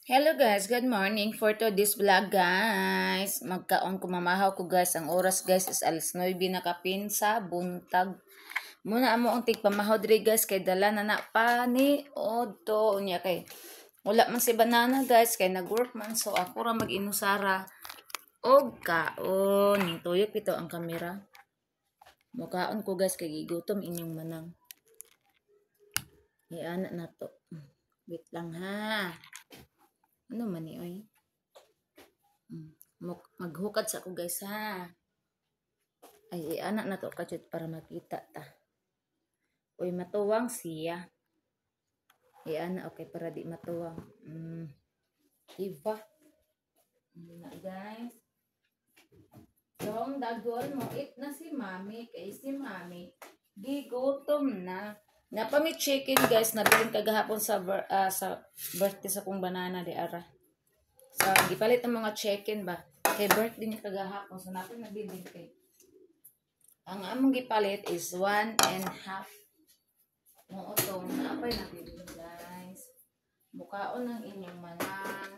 Hello guys, good morning for today's vlog guys. Magkaon ko mamahaw ko guys. Ang oras guys is alas 9 na kapinsa, buntag. Muna amo ang tigpamahaw diri guys kay dala na pa ni Odo unya kay wala man si banana guys kay nag-work man so ako ra mag-inusara og kaon. Ning tuyok ito ang kamera. Mukaon ko guys kay gigutom inyong manang. Ana na to. Wait lang ha. Ano man ni oy? Maghukad sa ako guys ha. Ay anak na to kachut para makita ta. Uy matuwang siya. Anak okay para di matuwang. Diba? Na guys. Yung dagol mo eat na si mami kay si mami gigutom na. Napami chicken guys, nabilin kagahapon sa birthday sa kong banana di ara. So, gipalit ang mga chicken ba? Kay birthday niya kagahapon. So, natin nabilin kay. Ang among gipalit is 1.5. Mo ito, naapay nabilin guys. Mukaon ng inyong manang.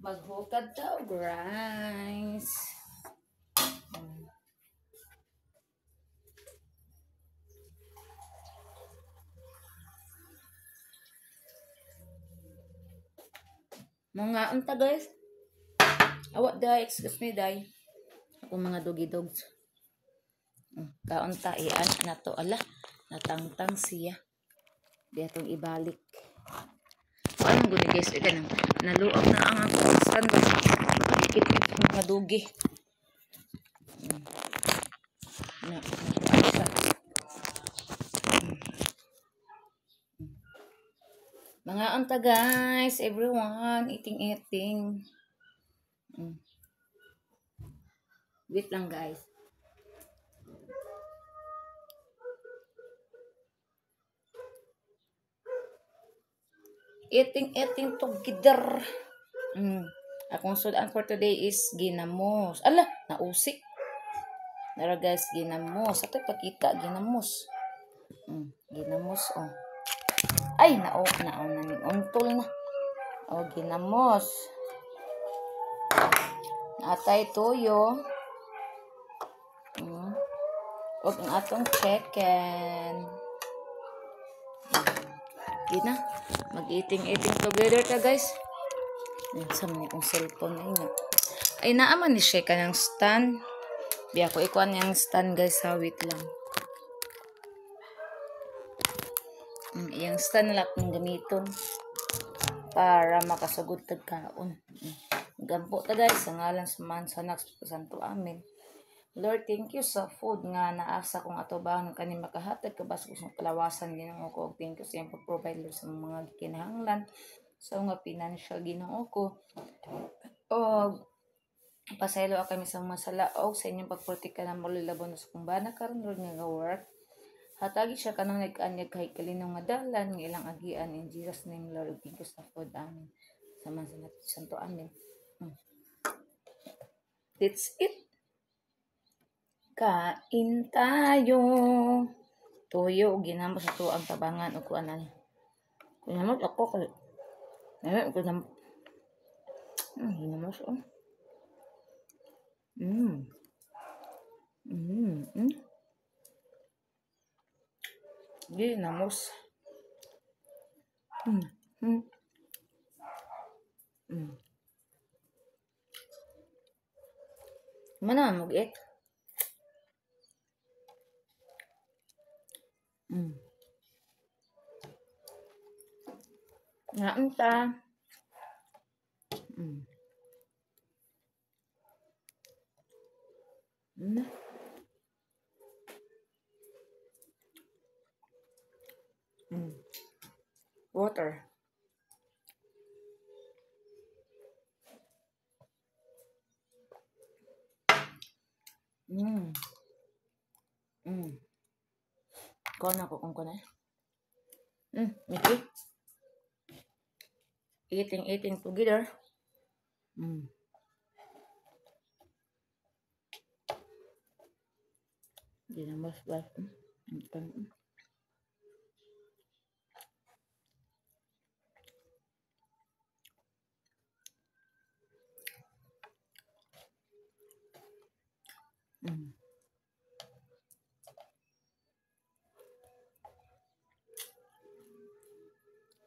Maghukad daw, guys. Mga unta, guys. Awat, day. Excuse me, day. Ako mga dogi-dogs. Kaunta, iyan na to. Ala, natangtang siya. Di atong ibalik. Ayun guni guys, naluob na ang stand ba? Ikit-ikit mga dugi. Mga anta guys, everyone, eating. Wait lang guys. Eating together. Akong sudan for today is ginamos. Ala, nausik. Nara guys, ginamos. Ato pakita, ginamos. Ginamos, oh. Ay, naning untol na. Oh, ginamos. Atay tuyo. Og ang atong chicken. Gina, mag-eating together ta guys. Sa man kong cellphone na ina. Ay naaman ni siya kanang stand. Biya ko ikuan yang stand guys, hawit lang. Yung stand lang kong gamiton para makasugod tag kaon. Gampo ta guys, sa ngalan sa Mansanak Santo Amen. Lord, thank you sa food nga naasa kong atubang kaning makahatag kabas ko sa kalawasan Ginoo ko. Thank you sa iyong pag-provide Lord sa mga kinahanglan sa mga financial Ginoo ko. O pasaylo kami sa mga salaog sa inyong pagprotekta ng mulilabon sa kumbana karon Lord nga work. Hatagi siya kanang nag-anyag kay kalinong madalan ng ilang agian in Jesus name Lord. Thank you sa food amin. Sa Mansanak Santo Amen. That's it. Kain tayo. Tuyo, ginamos ito ang tabangan o kuanan. Ginamos ako kay. Ginamos. Ginamos oh. Ginamos. Mana mag-eat? Naan ta. Water. Kuha na ko kung kuna. Miki. Eating together. Ginamos ba? Mm.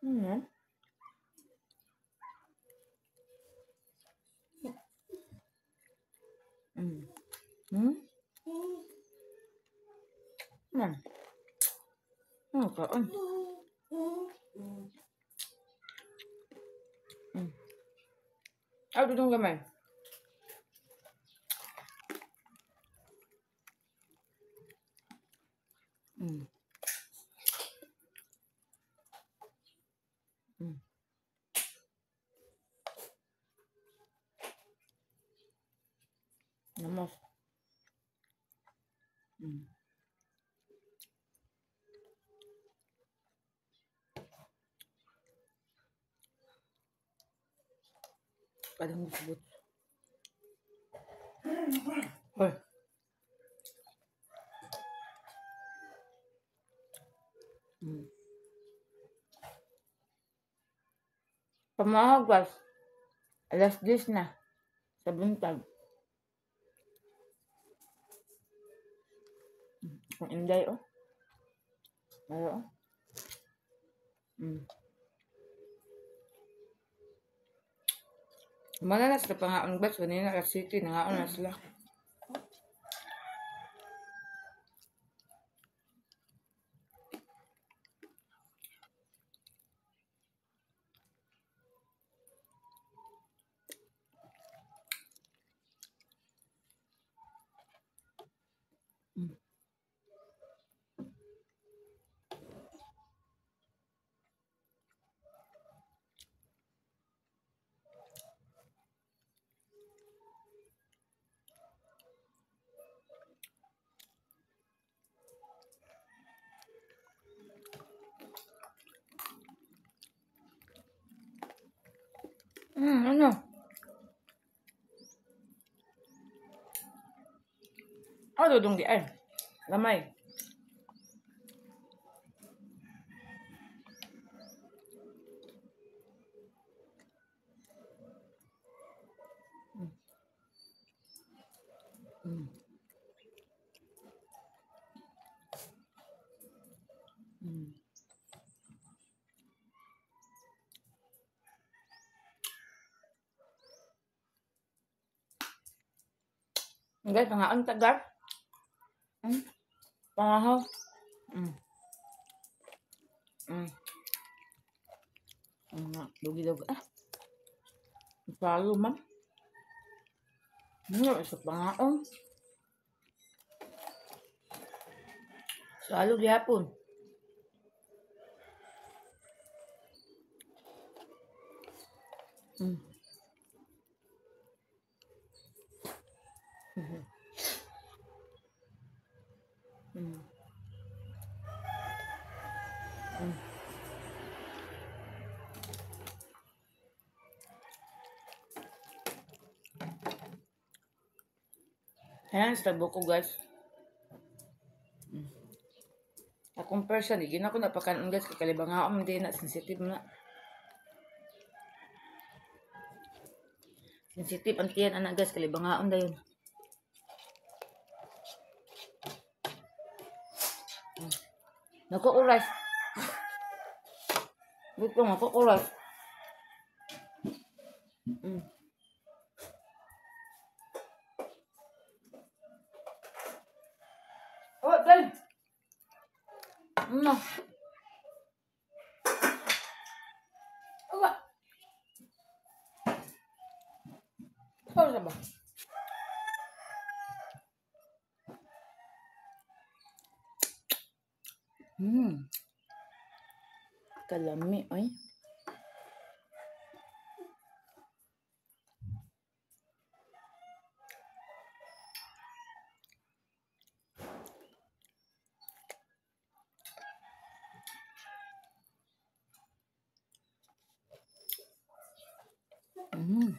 Mm. Hmm? Hmm. Hmm, kaon. Hmm. Ano itong gamay? Hmm. Hmm. Namos. Hmm. Kadang disebut. Hoy. Hmm. Pamahag, guys. Alas 10 na. Sa buntag. Ang inday, oh. Ano, oh. Hmm. Mana na sila pangaon, guys. Kanina, alas 7. Nangaon na sila. Hmm. Ano? Ano dong di ay? Lamay. Hmm. Hmm. Guys, pangaon tagar. Hmm. Pangahaw. Hmm. Hmm. Dugi-dugi. Ah, palo man. Ano, isa pangaon. Salo gihapon. Hmm. Hmm. Hmm. Ayan, sa buko, guys. Akong person, hindi na ako napakanon, guys. Kakalibangaon, hindi na. Sensitive na. Sensitive ang tiyan, anak, guys. Kalibangaon dayon. Nakuuras. Dito, nakuuras. Hmm. Oh, dali. Ano? Awa. Ano ba? Hmm. Kalami, ay. Hmm.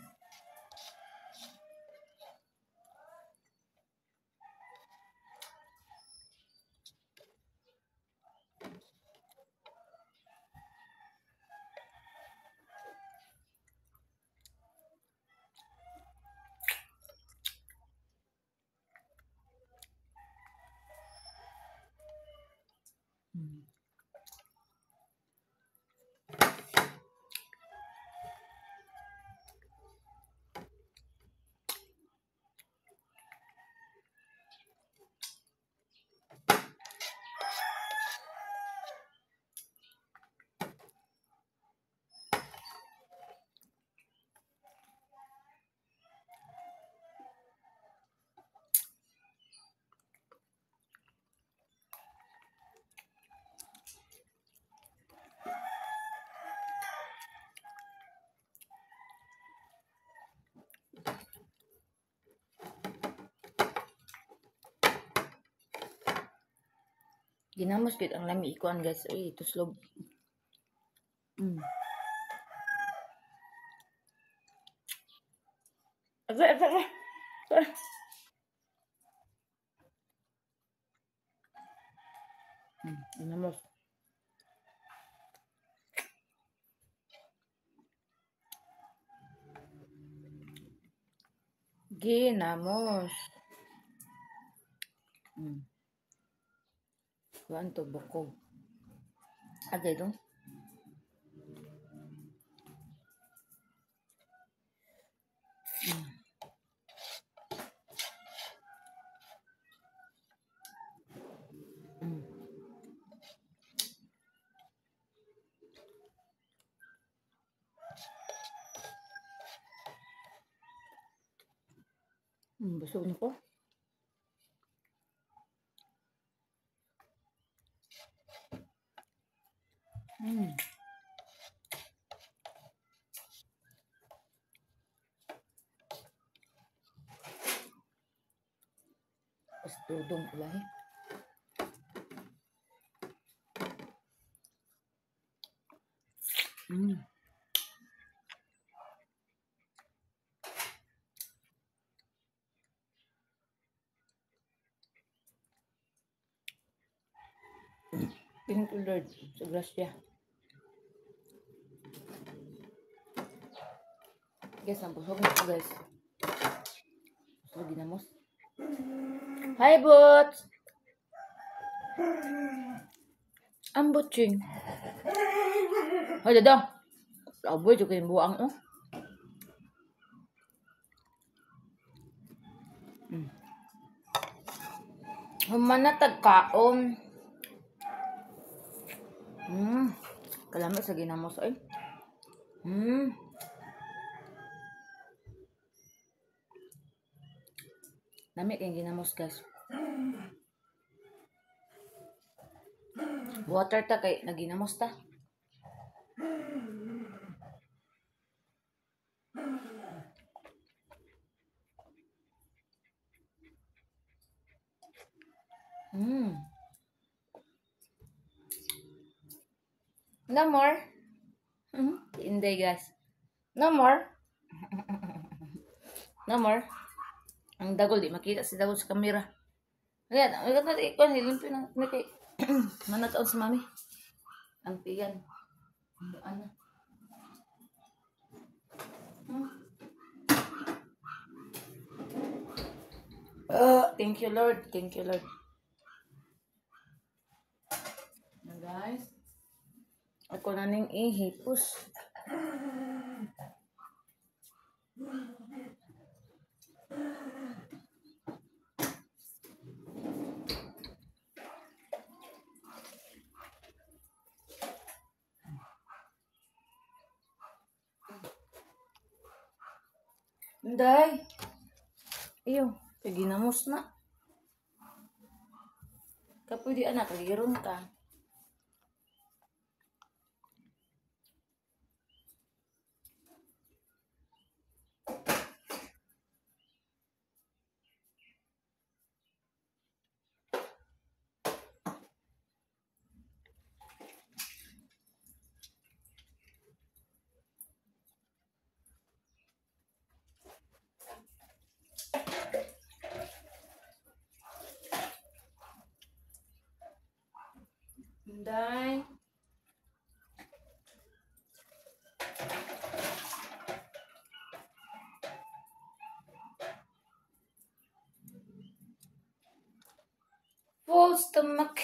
Ginamos gid ang lami ikuan guys. Ay, tuslog. Agay. Ginamos. Ginamos. Kuan to bukog. Agay dong. Busog na ko. Pas tudong ulay. Thank you Lord sa grasya. Guys, ang busog na ko guys. Busog ginamos. Hi Boots! Ang butching. Hoy dadong. Aboy jud kay buang oh. Human na tagkaon. Kalamit sa ginamos ay. Nami kay ginamos guys. Water ta kay naginamos ta. No more. Hindi guys. No more. No more. Ang dagol di makita si dagol sa kamera. Ayan, ikon hilimpi na kay manataon si mami. Ang tiyan. Ano? Thank you Lord. Thank you Lord. Guys. Ako na ning ihipos. Day. Iyo, ginamos na. Kapoy di anak, liron ka. Day. Full stomach.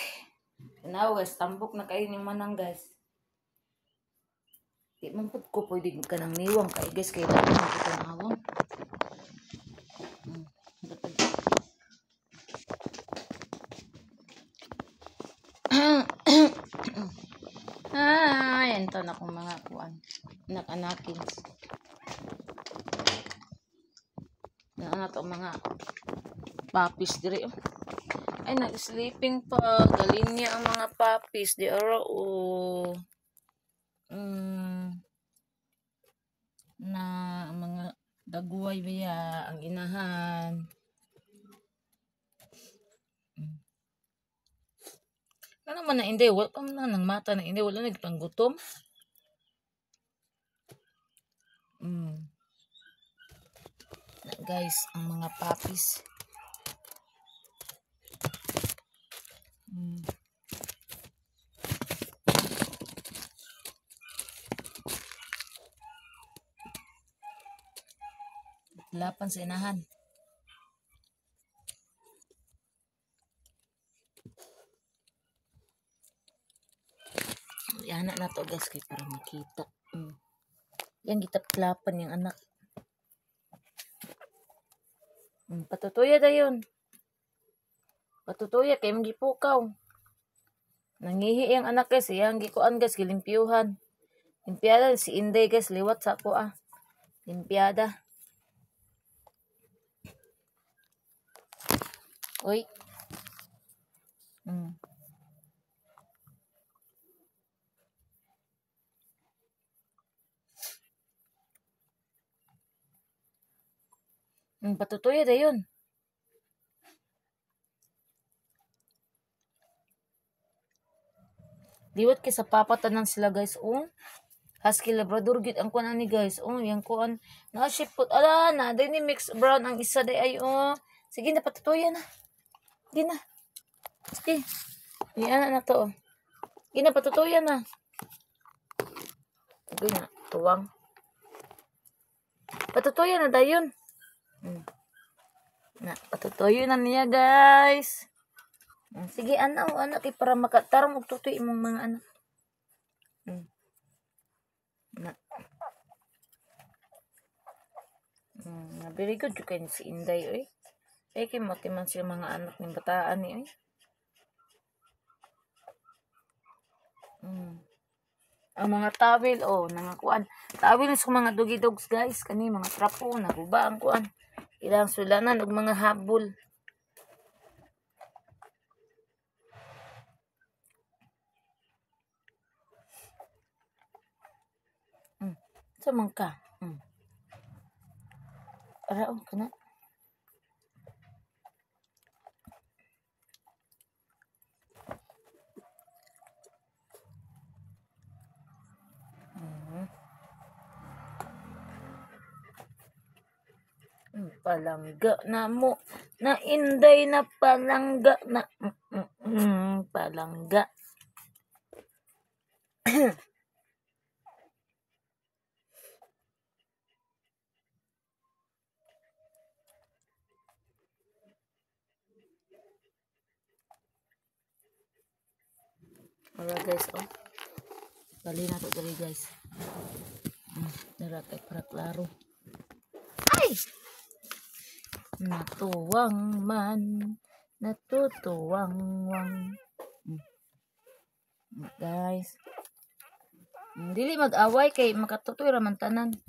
Now guys, tambok na kayo ni manang guys. Di man po ko pwede ka nang niwang kay guys kaya dati mo kita ng awang. Yan to na kong mga kuan. Anak-anakin. Yan na to mga papis dire. Ay, nag-sleeping pa. Galinya ang mga papis. Di ara o. Na mga daguay baya ang inahan. Ano man na hindi, wala pa man na ng mata na hindi, wala na panggutom. Na, guys, ang mga puppies. Lapan sa inahan. Yan na to guys kay para makita. Yan gitap-lapan yung anak. Patutuya da yun. Patutuya kay magipukaw. Nangihi yung anak guys. Yang gikuan guys gilimpyuhan. Limpiada si Inday guys liwat sa ako Limpiada. Uy. Patutuya da yun. Liwat kay sa papatanan sila guys. Husky Labrador gid ang kuan ani guys. Yang kuan na shipot ala na day ni mix brown ang isa day ay Sige na patutuya na. Sige na. Sige. Iyan na to. Sige na patutuya na. Sige na tuwang. Patutuya na dayon. Na patutuyo na niya guys. Sige anak kay para makatarong og tutoy imong mga anak. Very good kay si Inday oy. Kay matiman siya mga anak ng bataan ni oy. Ang mga tawil nangakuan. Tawil sa mga dugi-dogs guys kani mga trapo naguba ang kuan. Ilang sulanan og mga habol. Sa man ka. Araon kana. Palangga na mo. Na Inday na palangga na. Palangga. Alright guys, bali na to dali guys. Dara kay para klaro. Ay! Natuwang man, natutuwang wang. Guys. Dili mag-away kay makatutoy raman tanan.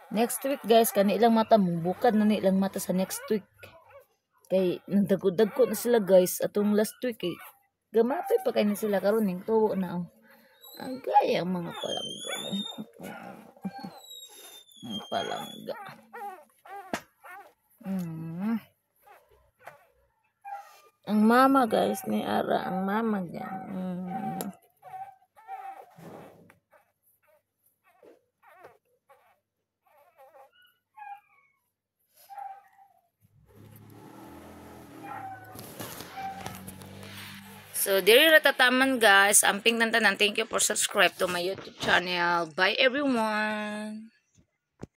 Next week guys, kanilang mata bukad na nilang mata sa next week. Kay nagdagko na sila guys atong last week gamatoy pa kay na sila karon ning tuwo na ang gaya ang mga palangga. Palangga. Ang mama guys ni Ara, ang mama diyan. So, diri ra tataman guys. Amping tantanan. Thank you for subscribe to my YouTube channel. Bye everyone.